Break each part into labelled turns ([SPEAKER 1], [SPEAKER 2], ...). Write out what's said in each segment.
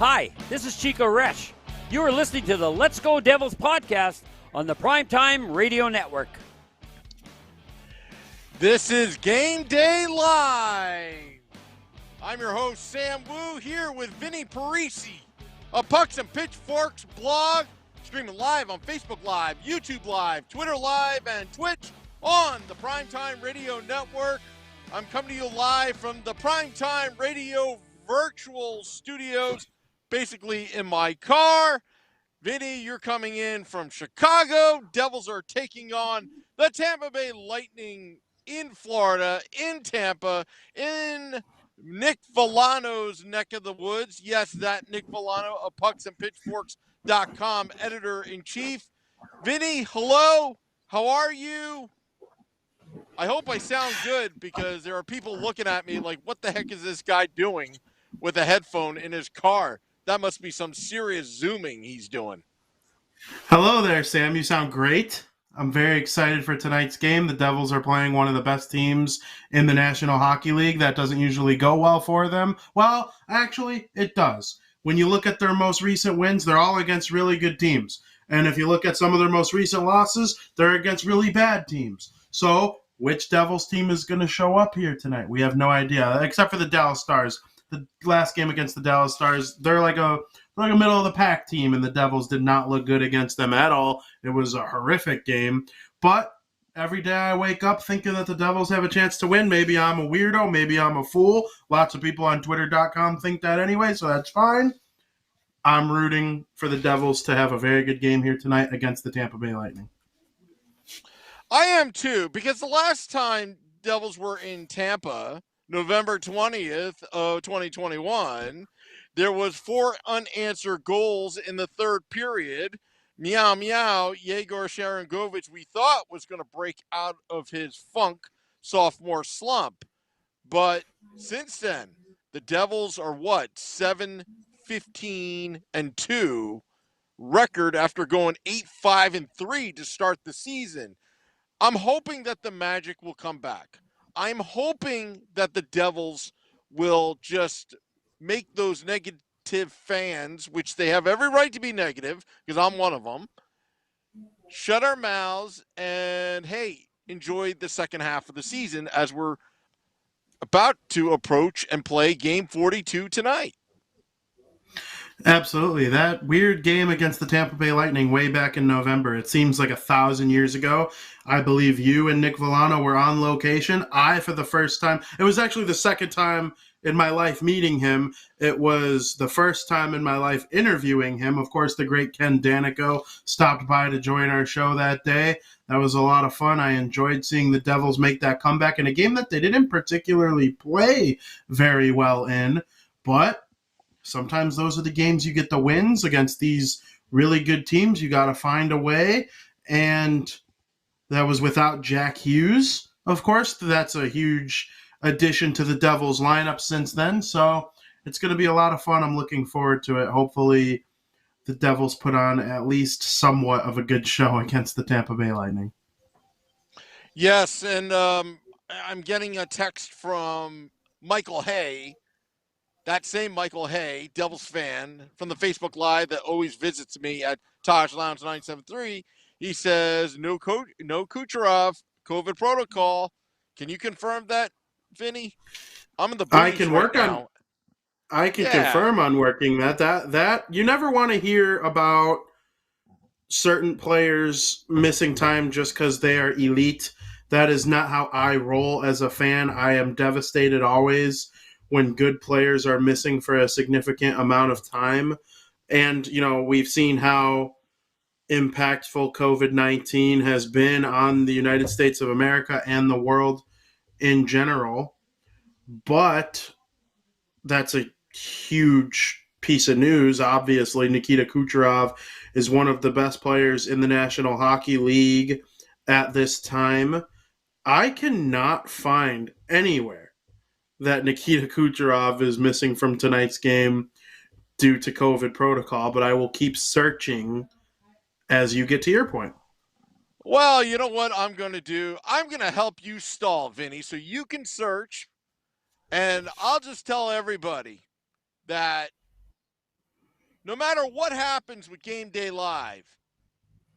[SPEAKER 1] Hi, this is Chico Resch. You are listening to the Let's Go Devils podcast on the Primetime Radio Network.
[SPEAKER 2] This is Game Day Live. I'm your host, Sam Wu, here with Vinnie Parise, a Pucks and Pitchforks blog, streaming live on Facebook Live, YouTube Live, Twitter Live, and Twitch on the Primetime Radio Network. I'm coming to you live from the Primetime Radio virtual studios, basically in my car. Vinny, you're coming in from Chicago. Devils are taking on the Tampa Bay Lightning in Florida, in Tampa, in Nick Villano's neck of the woods. Yes, that Nick Villano of pucksandpitchforks.com, editor-in-chief. Vinny, hello. How are you? I hope I sound good because there are people looking at me like, what the heck is this guy doing with a headphone in his car? That must be some serious zooming he's doing.
[SPEAKER 3] Hello there, Sam. You sound great. I'm very excited for tonight's game. The Devils are playing one of the best teams in the National Hockey League. That doesn't usually go well for them. Well, actually, it does. When you look at their most recent wins, they're all against really good teams. And if you look at some of their most recent losses, they're against really bad teams. So, which Devils team is going to show up here tonight? We have no idea, except for the Dallas Stars. The last game against the Dallas Stars, they're like a middle of the pack team, and the Devils did not look good against them at all. It was a horrific game. But every day I wake up thinking that the Devils have a chance to win. Maybe I'm a weirdo. Maybe I'm a fool. Lots of people on Twitter.com think that anyway, so that's fine. I'm rooting for the Devils to have a very good game here tonight against the Tampa Bay Lightning.
[SPEAKER 2] I am too, because the last time Devils were in Tampa, November 20th of 2021, there was 4 unanswered goals in the third period. Meow, meow, Yegor Sharangovich, we thought was going to break out of his funk sophomore slump. But since then, the Devils are 7-15-2 record after going 8-5-3 to start the season. I'm hoping that the magic will come back. I'm hoping that the Devils will just make those negative fans, which they have every right to be negative, because I'm one of them, shut our mouths and, hey, enjoy the second half of the season as we're about to approach and play Game 42 tonight.
[SPEAKER 3] Absolutely. That weird game against the Tampa Bay Lightning way back in November, it seems like 1,000 years ago. I believe you and Nick Villano were on location. For the first time, it was actually the second time in my life meeting him. It was the first time in my life interviewing him. Of course, the great Ken Danico stopped by to join our show that day. That was a lot of fun. I enjoyed seeing the Devils make that comeback in a game that they didn't particularly play very well in, but sometimes those are the games you get the wins against these really good teams. You got to find a way. And that was without Jack Hughes, of course. That's a huge addition to the Devils lineup since then. So it's going to be a lot of fun. I'm looking forward to it. Hopefully the Devils put on at least somewhat of a good show against the Tampa Bay Lightning.
[SPEAKER 2] Yes, and I'm getting a text from Michael Hay. That same Michael Hay, Devils fan, from the Facebook Live that always visits me at Taj Lounge 973. He says, no Kucherov, COVID protocol. Can you confirm that, Vinny? I'm in the booth right now.
[SPEAKER 3] I can confirm on working that you never want to hear about certain players missing time just because they are elite. That is not how I roll as a fan. I am devastated always when good players are missing for a significant amount of time. And, we've seen how impactful COVID-19 has been on the United States of America and the world in general. But that's a huge piece of news. Obviously, Nikita Kucherov is one of the best players in the National Hockey League at this time. I cannot find anywhere that Nikita Kucherov is missing from tonight's game due to COVID protocol, but I will keep searching as you get to your point.
[SPEAKER 2] Well, you know what I'm going to do? I'm going to help you stall, Vinny, so you can search, and I'll just tell everybody that no matter what happens with Game Day Live,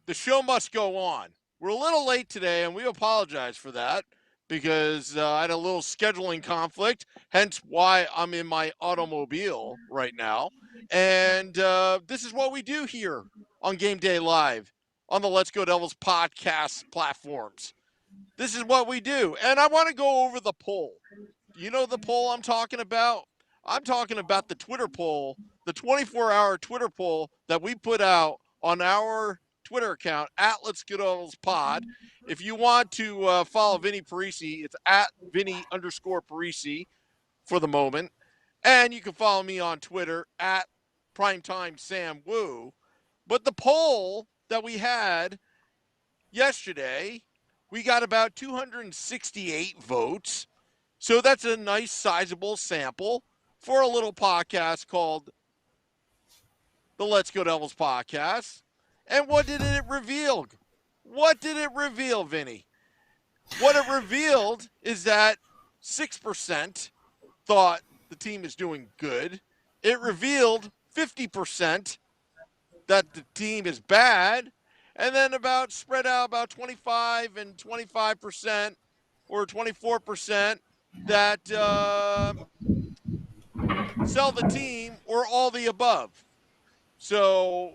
[SPEAKER 2] the show must go on. We're a little late today, and we apologize for that because I had a little scheduling conflict, hence why I'm in my automobile right now. And this is what we do here on Game Day Live on the Let's Go Devils podcast platforms. This is what we do. And I want to go over the poll. You know the poll I'm talking about? I'm talking about the Twitter poll, the 24-hour Twitter poll that we put out on our Twitter account at Let's Go Devils Pod. If you want to follow Vinnie Parise, it's at Vinnie_Parise for the moment. And you can follow me on Twitter at Primetime Sam Wu. But the poll that we had yesterday, we got about 268 votes. So that's a nice sizable sample for a little podcast called the Let's Go Devils podcast. And what did it reveal? What did it reveal, Vinny? What it revealed is that 6% thought the team is doing good. It revealed 50% that the team is bad. And then about spread out about 25 and 25% or 24% that sell the team or all the above. So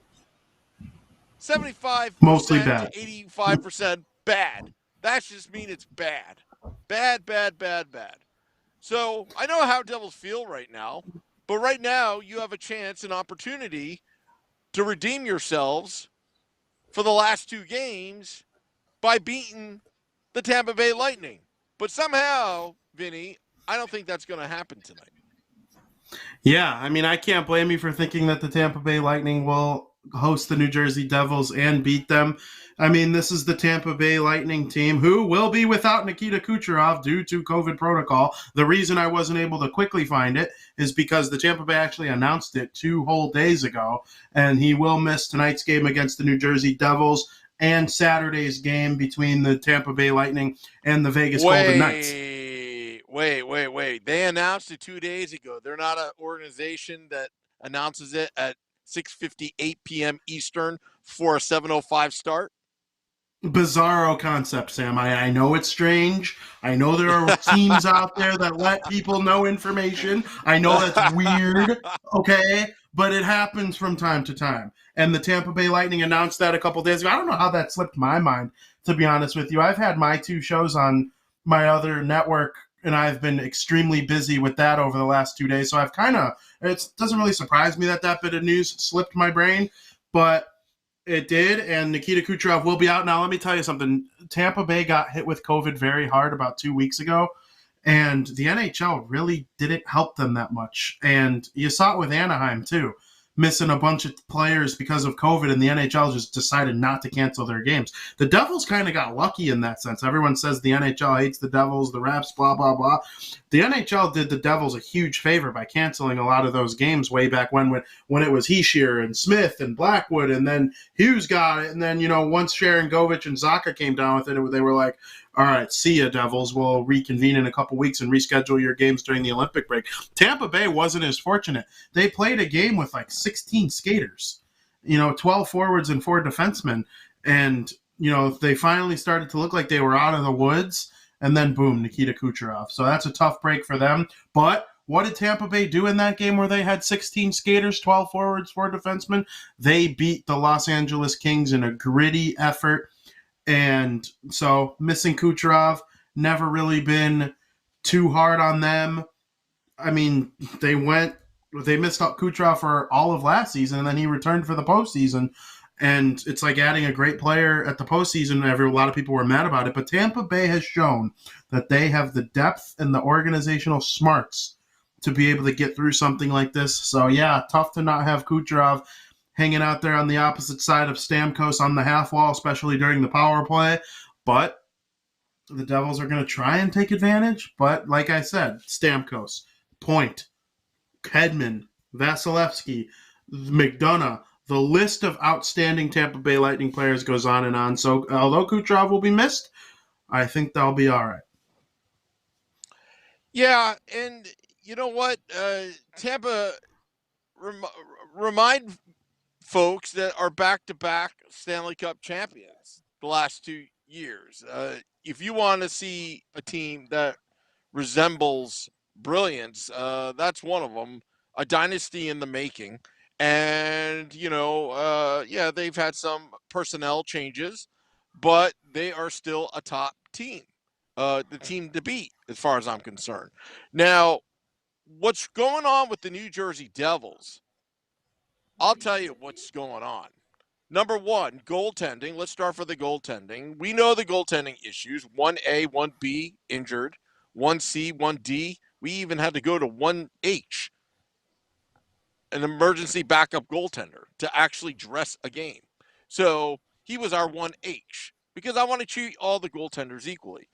[SPEAKER 2] 75%
[SPEAKER 3] Mostly bad.
[SPEAKER 2] to 85% bad. That just means it's bad. Bad, bad, bad, bad. So I know how Devils feel right now, but right now you have a chance, an opportunity to redeem yourselves for the last two games by beating the Tampa Bay Lightning. But somehow, Vinny, I don't think that's going to happen tonight.
[SPEAKER 3] Yeah, I mean, I can't blame you for thinking that the Tampa Bay Lightning will host the New Jersey Devils and beat them. I mean, this is the Tampa Bay Lightning team who will be without Nikita Kucherov due to COVID protocol. The reason I wasn't able to quickly find it is because the Tampa Bay actually announced it 2 whole days ago, and he will miss tonight's game against the New Jersey Devils and Saturday's game between the Tampa Bay Lightning and the Vegas Golden Knights.
[SPEAKER 2] Wait. They announced it 2 days ago. They're not an organization that announces it at 6:58 p.m. Eastern for a 7:05 start.
[SPEAKER 3] Bizarro concept, Sam. I know it's strange. I know there are teams out there that let people know information. I know that's weird, okay? But it happens from time to time. And the Tampa Bay Lightning announced that a couple days ago. I don't know how that slipped my mind, to be honest with you. I've had my 2 shows on my other network, and I've been extremely busy with that over the last 2 days. So I've it doesn't really surprise me that bit of news slipped my brain, but it did, and Nikita Kucherov will be out. Now, let me tell you something. Tampa Bay got hit with COVID very hard about 2 weeks ago, and the NHL really didn't help them that much. And you saw it with Anaheim, too, missing a bunch of players because of COVID, and the NHL just decided not to cancel their games. The Devils kind of got lucky in that sense. Everyone says the NHL hates the Devils, the refs, blah, blah, blah. The NHL did the Devils a huge favor by canceling a lot of those games way back when it was Heishier and Smith and Blackwood, and then Hughes got it. And then, once Sharangovich and Zacha came down with it, they were like, all right, see ya, Devils. We'll reconvene in a couple weeks and reschedule your games during the Olympic break. Tampa Bay wasn't as fortunate. They played a game with like 16 skaters, 12 forwards and 4 defensemen. And, they finally started to look like they were out of the woods. And then, boom, Nikita Kucherov. So that's a tough break for them. But what did Tampa Bay do in that game where they had 16 skaters, 12 forwards, 4 defensemen? They beat the Los Angeles Kings in a gritty effort. And so missing Kucherov, never really been too hard on them. I mean, they missed out Kucherov for all of last season, and then he returned for the postseason. And it's like adding a great player at the postseason. A lot of people were mad about it. But Tampa Bay has shown that they have the depth and the organizational smarts to be able to get through something like this. So, yeah, tough to not have Kucherov hanging out there on the opposite side of Stamkos on the half wall, especially during the power play. But the Devils are going to try and take advantage. But like I said, Stamkos, Point, Hedman, Vasilevsky, McDonough, the list of outstanding Tampa Bay Lightning players goes on and on. So although Kucherov will be missed, I think they'll be all right.
[SPEAKER 2] Yeah, and you know what? Tampa, remind folks that are back-to-back Stanley Cup champions the last 2 years. If you want to see a team that resembles brilliance, that's one of them. A dynasty in the making. And, yeah, they've had some personnel changes, but they are still a top team, the team to beat, as far as I'm concerned. Now, what's going on with the New Jersey Devils? I'll tell you what's going on. Number one, goaltending. Let's start for the goaltending. We know the goaltending issues. 1A, 1B injured, 1C, 1D. We even had to go to 1H, an emergency backup goaltender, to actually dress a game. So he was our 1H because I want to treat all the goaltenders equally.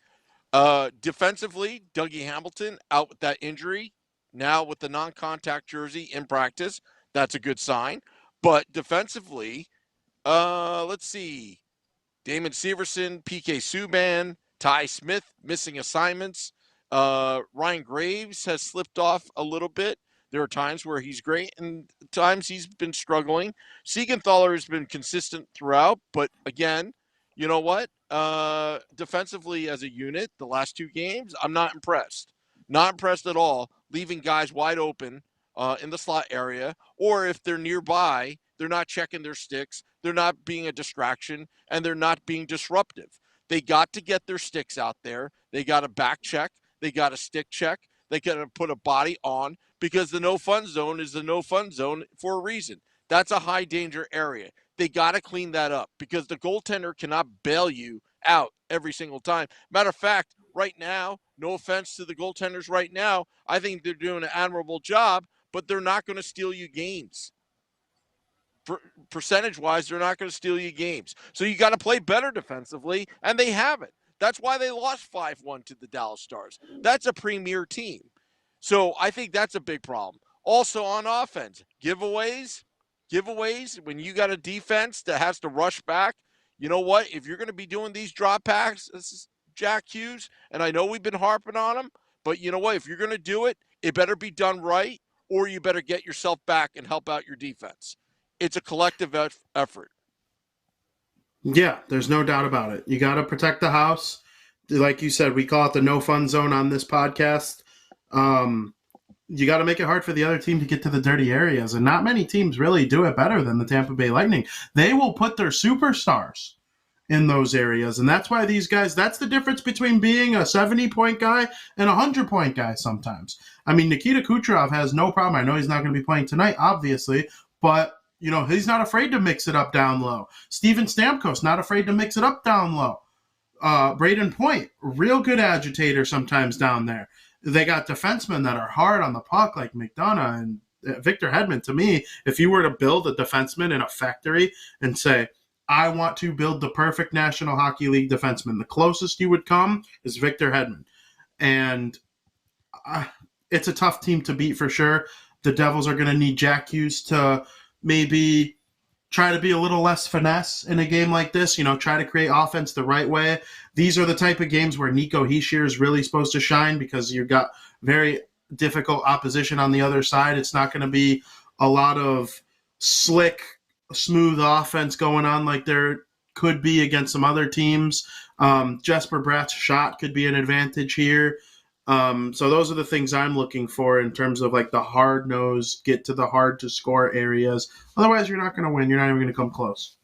[SPEAKER 2] Defensively, Dougie Hamilton out with that injury. Now with the non-contact jersey in practice, that's a good sign. But defensively, let's see. Damon Severson, PK Subban, Ty Smith missing assignments. Ryan Graves has slipped off a little bit. There are times where he's great and times he's been struggling. Siegenthaler has been consistent throughout, but again, you know what? Defensively as a unit, the last 2 games, I'm not impressed. Not impressed at all, leaving guys wide open in the slot area, or if they're nearby, they're not checking their sticks, they're not being a distraction, and they're not being disruptive. They got to get their sticks out there. They got to back check. They got to stick check. They got to put a body on because the no fun zone is the no fun zone for a reason. That's a high danger area. They got to clean that up because the goaltender cannot bail you out every single time. Matter of fact, right now, no offense to the goaltenders right now, I think they're doing an admirable job, but they're not going to steal you games. Percentage-wise, they're not going to steal you games. So you got to play better defensively, and they haven't. That's why they lost 5-1 to the Dallas Stars. That's a premier team. So I think that's a big problem. Also on offense, giveaways, when you got a defense that has to rush back, you know what? If you're going to be doing these drop packs, this is Jack Hughes, and I know we've been harping on him, but you know what? If you're going to do it, it better be done right, or you better get yourself back and help out your defense. It's a collective effort.
[SPEAKER 3] Yeah, there's no doubt about it. You got to protect the house. Like you said, we call it the no fun zone on this podcast. You got to make it hard for the other team to get to the dirty areas, and not many teams really do it better than the Tampa Bay Lightning. They will put their superstars in those areas, and that's why these guys, that's the difference between being a 70-point guy and a 100-point guy sometimes. I mean, Nikita Kucherov has no problem. I know he's not going to be playing tonight, obviously, but he's not afraid to mix it up down low. Steven Stamkos, not afraid to mix it up down low. Braden Point, real good agitator sometimes down there. They got defensemen that are hard on the puck like McDonough and Victor Hedman. To me, if you were to build a defenseman in a factory and say, I want to build the perfect National Hockey League defenseman, the closest you would come is Victor Hedman. And it's a tough team to beat for sure. The Devils are going to need Jack Hughes to maybe try to be a little less finesse in a game like this, try to create offense the right way. These are the type of games where Nico Hischier is really supposed to shine because you've got very difficult opposition on the other side. It's not going to be a lot of slick, smooth offense going on like there could be against some other teams. Jesper Bratt's shot could be an advantage here. So those are the things I'm looking for in terms of like the hard nose, get to the hard to score areas. Otherwise, you're not going to win. You're not even going to come close.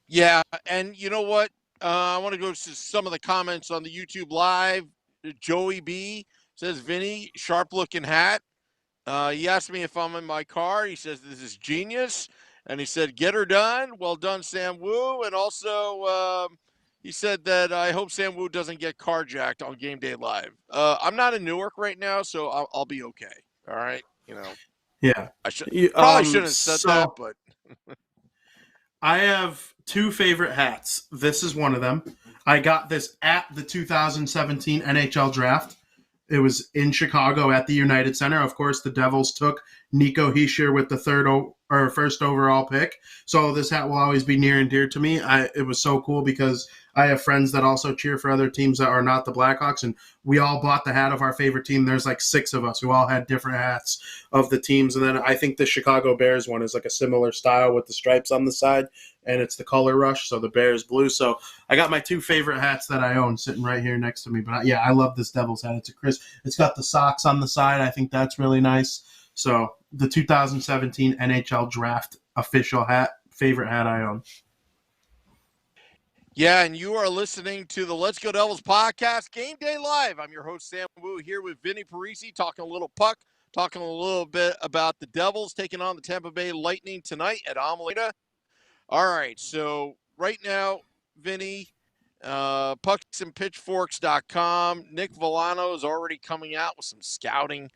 [SPEAKER 2] Yeah, and you know what? I want to go to some of the comments on the YouTube Live. Joey B says, Vinny, sharp-looking hat. He asked me if I'm in my car. He says, this is genius. And he said, get her done. Well done, Sam Wu. And also he said that I hope Sam Wu doesn't get carjacked on Game Day Live. I'm not in Newark right now, so I'll be okay. All right?
[SPEAKER 3] Yeah.
[SPEAKER 2] I probably shouldn't have said that, but
[SPEAKER 3] I have 2 favorite hats. This is one of them. I got this at the 2017 NHL Draft. It was in Chicago at the United Center. Of course, the Devils took Nico Hischier with the first overall pick. So this hat will always be near and dear to me. It was so cool because I have friends that also cheer for other teams that are not the Blackhawks, and we all bought the hat of our favorite team. There's like 6 of us who all had different hats of the teams. And then I think the Chicago Bears one is like a similar style with the stripes on the side, and it's the color rush, so the Bears blue. So I got my 2 favorite hats that I own sitting right here next to me. But yeah, I love this Devils hat. It's a crisp. It's got the socks on the side. I think that's really nice. So the 2017 NHL Draft official hat, favorite hat I own.
[SPEAKER 2] Yeah, and you are listening to the Let's Go Devils podcast, Game Day Live. I'm your host, Sam Wu, here with Vinnie Parise, talking a little puck, talking a little bit about the Devils taking on the Tampa Bay Lightning tonight at Amalie Arena. All right, so right now, Vinnie, pucksandpitchforks.com. Nick Villano is already coming out with some scouting.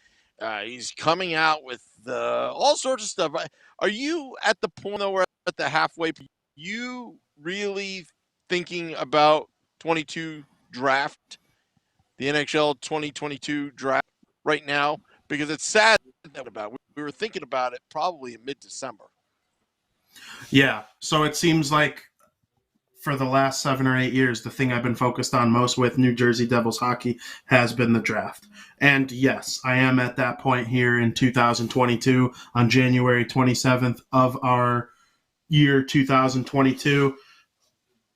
[SPEAKER 2] He's coming out with all sorts of stuff. Are you at the point, though, we're at the halfway point, you really thinking about 22 draft, the NHL 2022 draft right now? Because it's sad about it. We were thinking about it probably in mid-December.
[SPEAKER 3] Yeah, so it seems like for the last 7 or 8 years, the thing I've been focused on most with New Jersey Devils hockey has been the draft. And yes, I am at that point here in 2022 on January 27th of our year 2022.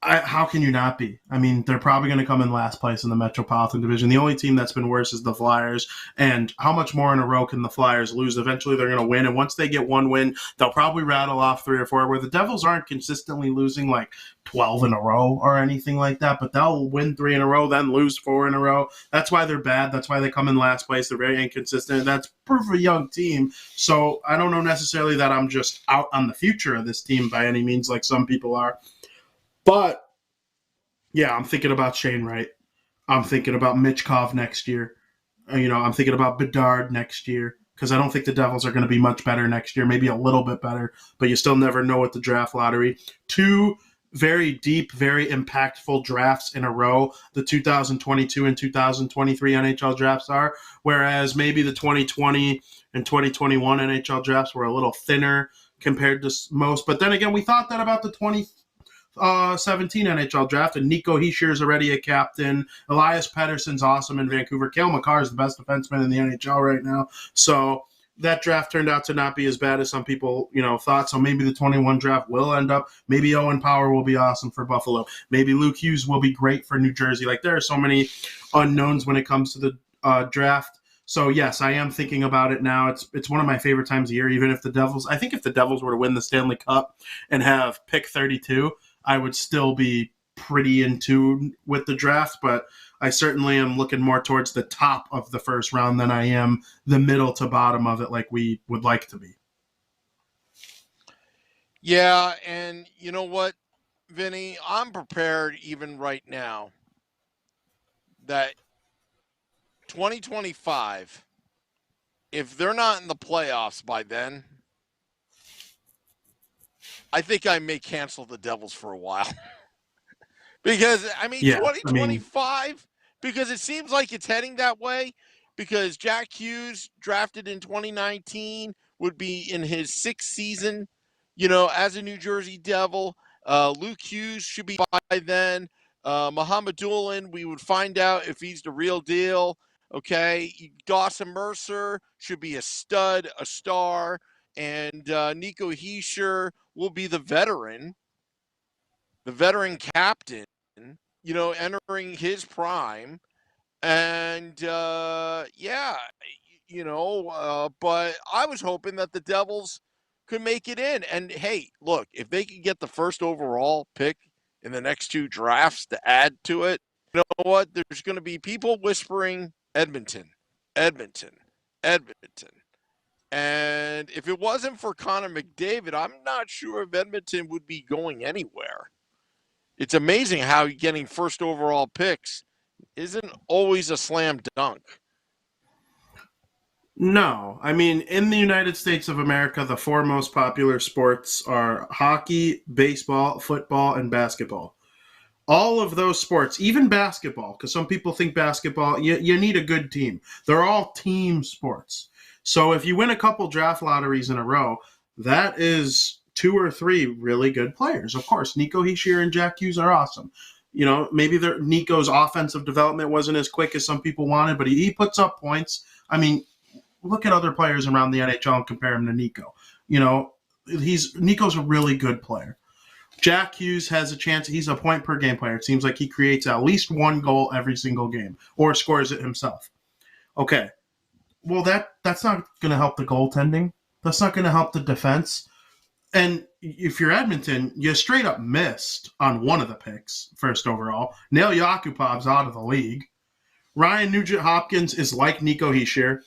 [SPEAKER 3] How can you not be? I mean, they're probably going to come in last place in the Metropolitan Division. The only team that's been worse is the Flyers. And how much more in a row can the Flyers lose? Eventually, they're going to win. And once they get one win, they'll probably rattle off 3 or 4, where the Devils aren't consistently losing like 12 in a row or anything like that. But they'll win 3 in a row, then lose 4 in a row. That's why they're bad. That's why they come in last place. They're very inconsistent. That's proof of a young team. So I don't know necessarily that I'm just out on the future of this team by any means like some people are. But, yeah, I'm thinking about Shane Wright. I'm thinking about Michkov next year. I'm thinking about Bedard next year because I don't think the Devils are going to be much better next year, maybe a little bit better, but you still never know with the draft lottery. 2 very deep, very impactful drafts in a row, the 2022 and 2023 NHL drafts are, whereas maybe the 2020 and 2021 NHL drafts were a little thinner compared to most. But then again, we thought that about the 2017 NHL draft, and Nico Hischier is already a captain. Elias Pettersson's awesome in Vancouver. Cale Makar is the best defenseman in the NHL right now. So that draft turned out to not be as bad as some people, thought. So maybe the 21 draft will end up. Maybe Owen Power will be awesome for Buffalo. Maybe Luke Hughes will be great for New Jersey. Like, there are so many unknowns when it comes to the draft. So, yes, I am thinking about it now. It's one of my favorite times of year, even if the Devils – I think if the Devils were to win the Stanley Cup and have pick 32 – I would still be pretty in tune with the draft, but I certainly am looking more towards the top of the first round than I am the middle to bottom of it like we would like to be.
[SPEAKER 2] Yeah, and you know what, Vinny? I'm prepared even right now that 2025, if they're not in the playoffs by then, I think I may cancel the Devils for a while. Because, 2025, because it seems like it's heading that way, because Jack Hughes, drafted in 2019, would be in his 6th season, as a New Jersey Devil. Luke Hughes should be by then. Muhammad Doolin, we would find out if he's the real deal. Okay. Dawson Mercer should be a stud, a star. And Nico Hischier will be the veteran captain, entering his prime. And, but I was hoping that the Devils could make it in. And, hey, look, if they could get the first overall pick in the next 2 drafts to add to it, you know what? There's going to be people whispering Edmonton. And if it wasn't for Connor McDavid, I'm not sure if Edmonton would be going anywhere. It's amazing how getting first overall picks isn't always a slam dunk.
[SPEAKER 3] No. I mean, in the United States of America, the 4 most popular sports are hockey, baseball, football, and basketball. All of those sports, even basketball, because some people think basketball, you need a good team. They're all team sports. So if you win a couple draft lotteries in a row, that is 2 or 3 really good players. Of course, Nico Hischier and Jack Hughes are awesome. Maybe Nico's offensive development wasn't as quick as some people wanted, but he puts up points. I mean, look at other players around the NHL and compare him to Nico. Nico's a really good player. Jack Hughes has a chance. He's a point per game player. It seems like he creates at least 1 goal every single game or scores it himself. Okay. Well, that's not going to help the goaltending. That's not going to help the defense. And if you're Edmonton, you straight up missed on one of the picks, first overall. Nail Yakupov's out of the league. Ryan Nugent-Hopkins is like Nico Hischier.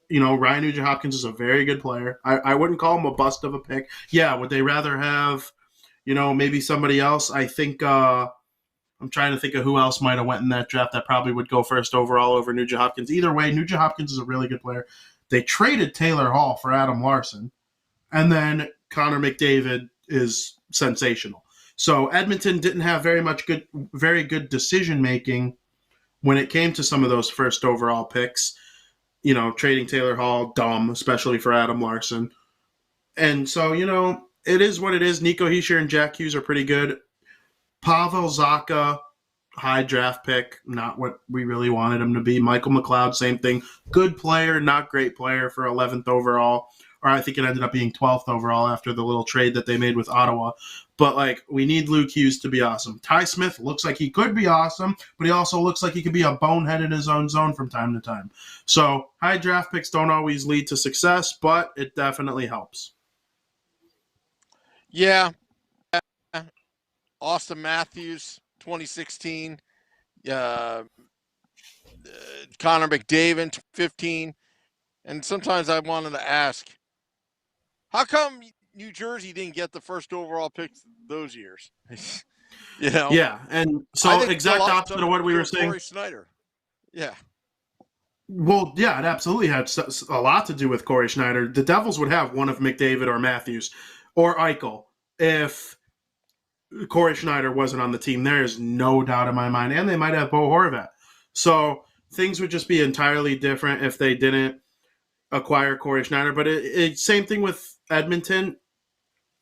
[SPEAKER 3] Ryan Nugent-Hopkins is a very good player. I wouldn't call him a bust of a pick. Yeah, would they rather have, maybe somebody else? I think I'm trying to think of who else might have went in that draft that probably would go first overall over Nugent-Hopkins. Either way, Nugent-Hopkins is a really good player. They traded Taylor Hall for Adam Larson. And then Connor McDavid is sensational. So Edmonton didn't have very good decision-making when it came to some of those first overall picks. Trading Taylor Hall, dumb, especially for Adam Larson. And so, it is what it is. Nico Hischier and Jack Hughes are pretty good. Pavel Zacha, high draft pick, not what we really wanted him to be. Michael McLeod, same thing. Good player, not great player for 11th overall. Or I think it ended up being 12th overall after the little trade that they made with Ottawa. But, we need Luke Hughes to be awesome. Ty Smith looks like he could be awesome, but he also looks like he could be a bonehead in his own zone from time to time. So, high draft picks don't always lead to success, but it definitely helps.
[SPEAKER 2] Yeah. Austin Matthews, 2016. Connor McDavid, 15. And sometimes I wanted to ask, how come New Jersey didn't get the first overall pick those years?
[SPEAKER 3] Yeah, and so exact opposite of what we were saying.
[SPEAKER 2] Corey Schneider. Yeah.
[SPEAKER 3] Well, yeah, it absolutely had a lot to do with Corey Schneider. The Devils would have one of McDavid or Matthews or Eichel if Corey Schneider wasn't on the team. There is no doubt in my mind. And they might have Bo Horvat. So things would just be entirely different if they didn't acquire Corey Schneider. But same thing with Edmonton.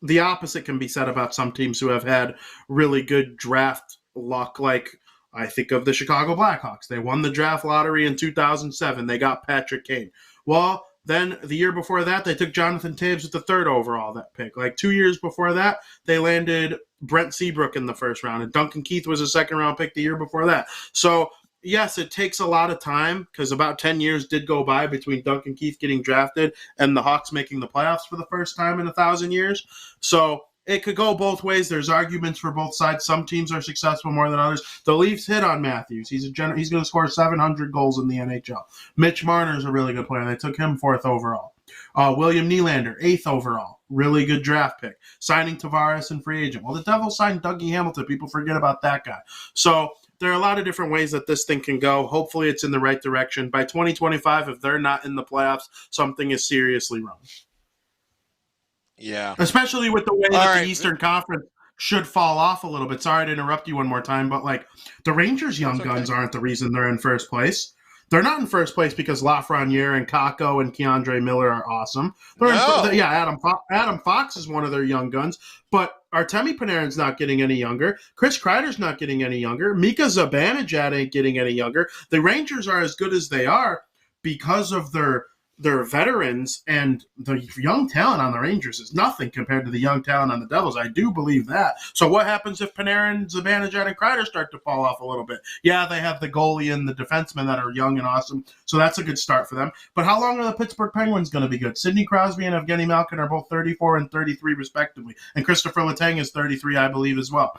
[SPEAKER 3] The opposite can be said about some teams who have had really good draft luck. Like, I think of the Chicago Blackhawks. They won the draft lottery in 2007. They got Patrick Kane. Well, then the year before that, they took Jonathan Toews with the 3rd overall that pick. 2 years before that, they landed Brent Seabrook in the first round. And Duncan Keith was a 2nd-round pick the year before that. So, yes, it takes a lot of time because about 10 years did go by between Duncan Keith getting drafted and the Hawks making the playoffs for the first time in 1,000 years. So it could go both ways. There's arguments for both sides. Some teams are successful more than others. The Leafs hit on Matthews. He's going to score 700 goals in the NHL. Mitch Marner is a really good player. They took him 4th overall. William Nylander, 8th overall. Really good draft pick. Signing Tavares in free agent. Well, the Devils signed Dougie Hamilton. People forget about that guy. So there are a lot of different ways that this thing can go. Hopefully it's in the right direction. By 2025, if they're not in the playoffs, something is seriously wrong.
[SPEAKER 2] Yeah.
[SPEAKER 3] Especially with the way that the Eastern Conference should fall off a little bit. Sorry to interrupt you one more time, but the Rangers' young guns aren't the reason they're in first place. They're not in first place because Lafreniere and Kakko and Keandre Miller are awesome. Adam Fox is one of their young guns, but Artemi Panarin's not getting any younger. Chris Kreider's not getting any younger. Mika Zibanejad ain't getting any younger. The Rangers are as good as they are because of their veterans, and the young talent on the Rangers is nothing compared to the young talent on the Devils. I do believe that. So what happens if Panarin, Zibanejad, and Kreider start to fall off a little bit? Yeah, they have the goalie and the defensemen that are young and awesome, so that's a good start for them. But how long are the Pittsburgh Penguins going to be good? Sidney Crosby and Evgeny Malkin are both 34 and 33 respectively, and Christopher Letang is 33, I believe, as well.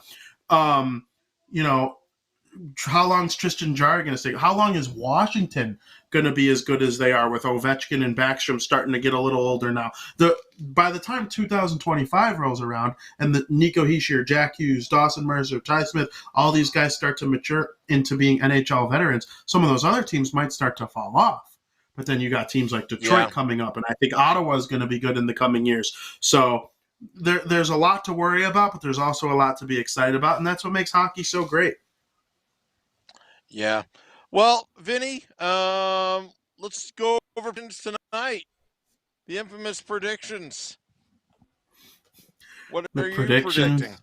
[SPEAKER 3] How long is Tristan Jarry going to stay? How long is Washington going to be as good as they are with Ovechkin and Backstrom starting to get a little older now? By the time 2025 rolls around and the Nico Hischier, Jack Hughes, Dawson Mercer, Ty Smith, all these guys start to mature into being NHL veterans, some of those other teams might start to fall off. But then you got teams like Detroit coming up, and I think Ottawa is going to be good in the coming years. So there's a lot to worry about, but there's also a lot to be excited about, and that's what makes hockey so great.
[SPEAKER 2] Yeah. Well, Vinny, let's go over tonight. The infamous predictions. What
[SPEAKER 3] The
[SPEAKER 2] are you
[SPEAKER 3] predictions
[SPEAKER 2] predicting?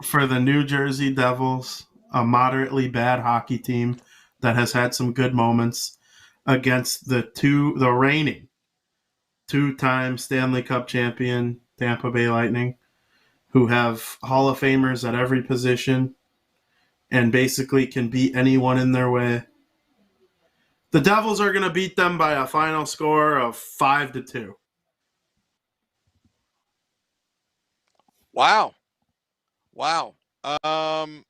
[SPEAKER 3] for the New Jersey Devils, a moderately bad hockey team that has had some good moments against the reigning two-time Stanley Cup champion Tampa Bay Lightning, who have Hall of Famers at every position and basically can beat anyone in their way. The Devils are going to beat them by a final score of 5-2.
[SPEAKER 2] Wow. I'm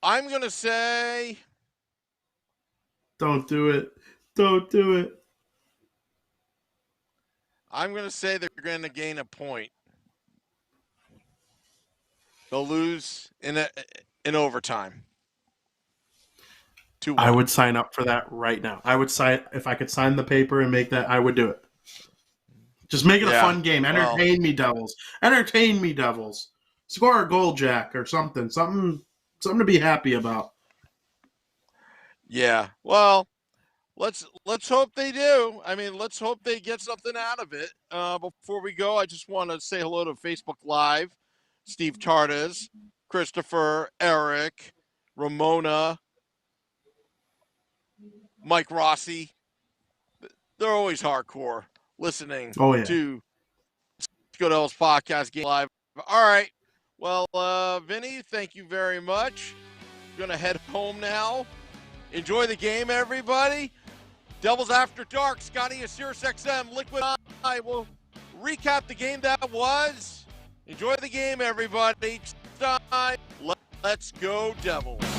[SPEAKER 2] going to say...
[SPEAKER 3] Don't do it. Don't do it.
[SPEAKER 2] I'm going to say they're going to gain a point. They'll lose in overtime. 2-1.
[SPEAKER 3] I would sign up for that right now. I would sign if I could sign the paper and make that. I would do it. Just make it a fun game. Entertain me, Devils. Entertain me, Devils. Score a goal, Jack, or something. Something to be happy about.
[SPEAKER 2] Yeah. Well, let's hope they do. I mean, let's hope they get something out of it. Before we go, I just want to say hello to Facebook Live, Steve Tardes, Christopher, Eric, Ramona, Mike Rossi. They're always hardcore listening to Go Devils Podcast Game Live. All right. Well, Vinnie, thank you very much. Going to head home now. Enjoy the game, everybody. Devils After Dark, Scotty is Sirius XM, Liquid I will recap the game that was. Enjoy the game, everybody. Let's go, Devils.